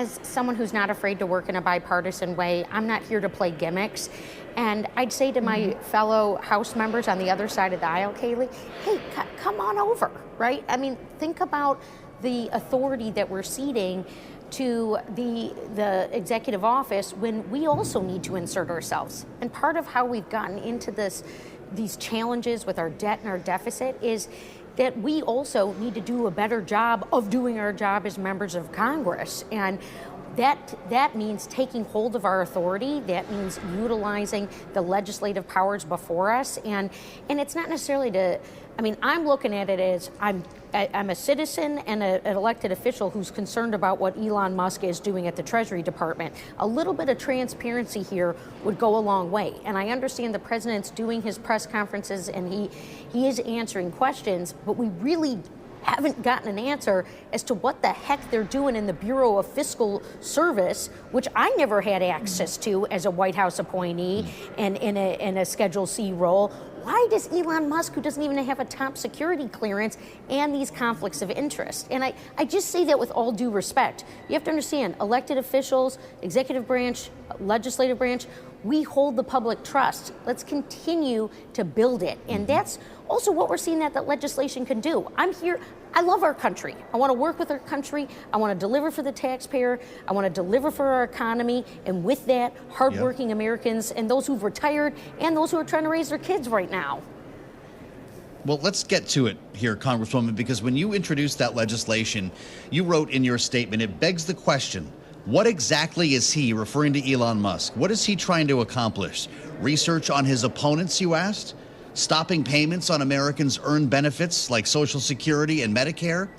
as someone who's not afraid to work in a bipartisan way, I'm not here to play gimmicks. And I'd say to my fellow House members on the other side of the aisle, Kayleigh, hey, come on over, right? I mean, think about the authority that we're ceding to the executive office when we also need to insert ourselves. And part of how we've gotten into these challenges with our debt and our deficit is that we also need to do a better job of doing our job as members of Congress. And that means taking hold of our authority. That means utilizing the legislative powers before us. And it's not necessarily I'm looking at it as I'm a citizen and an elected official who's concerned about what Elon Musk is doing at the Treasury Department. A little bit of transparency here would go a long way. And I understand the president's doing his press conferences and he is answering questions, but we really haven't gotten an answer as to what the heck they're doing in the Bureau of Fiscal Service, which I never had access to as a White House appointee and in a Schedule C role. Why does Elon Musk, who doesn't even have a top security clearance, and these conflicts of interest? And I just say that with all due respect. You have to understand, elected officials, executive branch, legislative branch, we hold the public trust. Let's continue to build it. And that's also what we're seeing that legislation can do. I'm here. I love our country. I want to work with our country. I want to deliver for the taxpayer. I want to deliver for our economy. And with that, hardworking Americans and those who've retired and those who are trying to raise their kids right now. Well, let's get to it here, Congresswoman, because when you introduced that legislation, you wrote in your statement, it begs the question, what exactly is he, referring to Elon Musk, what is he trying to accomplish? Research on his opponents, you asked? Stopping payments on Americans' earned benefits like Social Security and Medicare?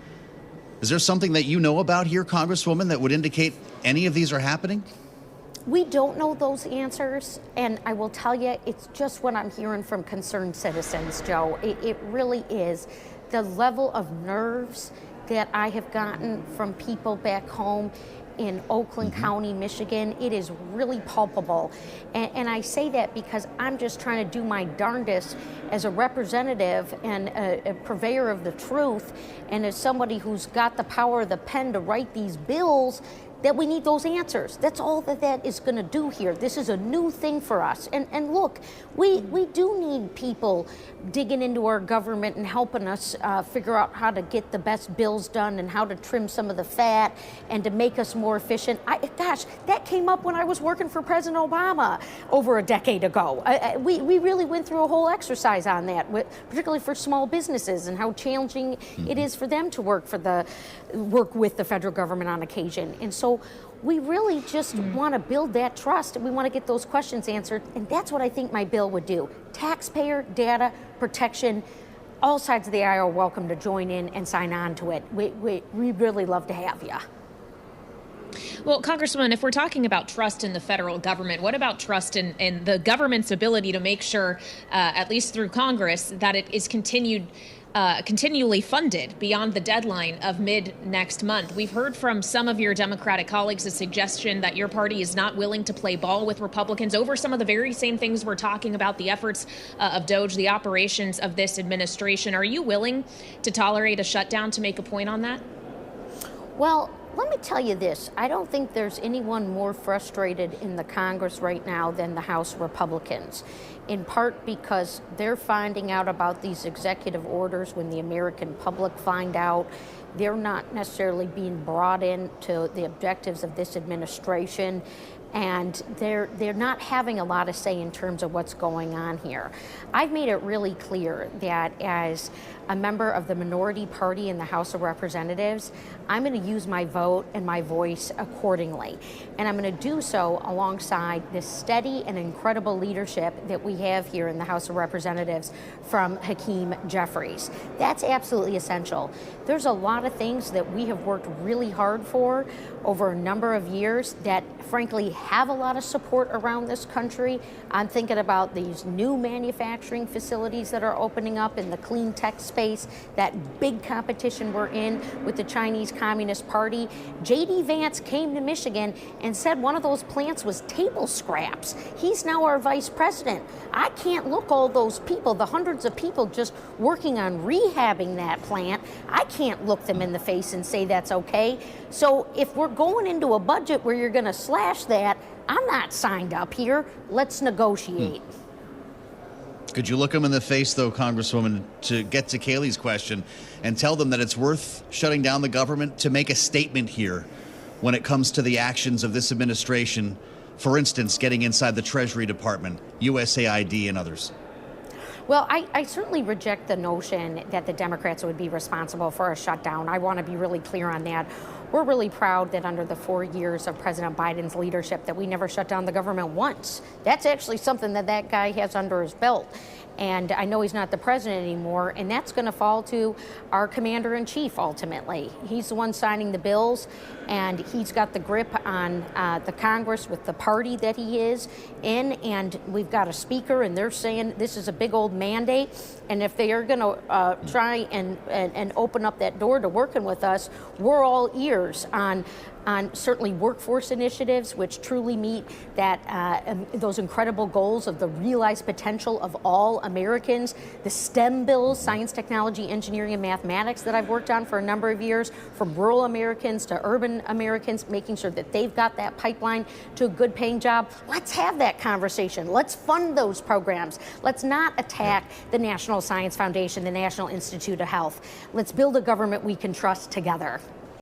Is there something that you know about here, Congresswoman, that would indicate any of these are happening? We don't know those answers, and I will tell you, it's just what I'm hearing from concerned citizens, Joe. It really is. The level of nerves that I have gotten from people back home in Oakland County, Michigan, it is really palpable. And I say that because I'm just trying to do my darndest as a representative and a purveyor of the truth, and as somebody who's got the power of the pen to write these bills, that we need those answers. That's all that is going to do here. This is a new thing for us. And look, we do need people digging into our government and helping us figure out how to get the best bills done and how to trim some of the fat and to make us more efficient. Gosh, that came up when I was working for President Obama over a decade ago. We really went through a whole exercise on that, particularly for small businesses and how challenging it is for them to work with the federal government on occasion. And so we really just want to build that trust, and we want to get those questions answered, and that's what I think my bill would do. Taxpayer data protection. All sides of the aisle are welcome to join in and sign on to it. We really love to have you. Well, Congresswoman, if we're talking about trust in the federal government, what about trust in the government's ability to make sure, at least through Congress, that it is continually funded beyond the deadline of mid next month? We've heard from some of your Democratic colleagues a suggestion that your party is not willing to play ball with Republicans over some of the very same things we're talking about, the efforts of DOJ, the operations of this administration. Are you willing to tolerate a shutdown to make a point on that? Well, let me tell you this. I don't think there's anyone more frustrated in the Congress right now than the House Republicans, in part because they're finding out about these executive orders when the American public find out. They're not necessarily being brought into the objectives of this administration, and they're not having a lot of say in terms of what's going on here. I've made it really clear that as a member of the minority party in the House of Representatives, I'm going to use my vote and my voice accordingly. And I'm going to do so alongside this steady and incredible leadership that we have here in the House of Representatives from Hakeem Jeffries. That's absolutely essential. There's a lot of things that we have worked really hard for over a number of years that frankly have a lot of support around this country. I'm thinking about these new manufacturing facilities that are opening up in the clean tech space, that big competition we're in with the Chinese Communist Party. J.D. Vance came to Michigan and said one of those plants was table scraps. He's now our vice president. I can't look all those people, the hundreds of people just working on rehabbing that plant, I can't look him in the face and say that's okay. So if we're going into a budget where you're going to slash that, I'm not signed up here. Let's negotiate. Could you look them in the face, though, Congresswoman, to get to Kayleigh's question and tell them that it's worth shutting down the government to make a statement here when it comes to the actions of this administration, for instance, getting inside the Treasury Department, USAID, and others? Well, I certainly reject the notion that the Democrats would be responsible for a shutdown. I want to be really clear on that. We're really proud that under the 4 years of President Biden's leadership that we never shut down the government once. That's actually something that guy has under his belt. And I know he's not the president anymore, and that's going to fall to our commander-in-chief ultimately. He's the one signing the bills, and he's got the grip on the Congress with the party that he is in, and we've got a speaker, and they're saying this is a big old mandate, and if they are going to try and open up that door to working with us, we're all ears on certainly workforce initiatives, which truly meet those incredible goals of the realized potential of all Americans. The STEM bills, science, technology, engineering, and mathematics that I've worked on for a number of years, from rural Americans to urban Americans, making sure that they've got that pipeline to a good paying job. Let's have that conversation. Let's fund those programs. Let's not attack the National Science Foundation, the National Institute of Health. Let's build a government we can trust together.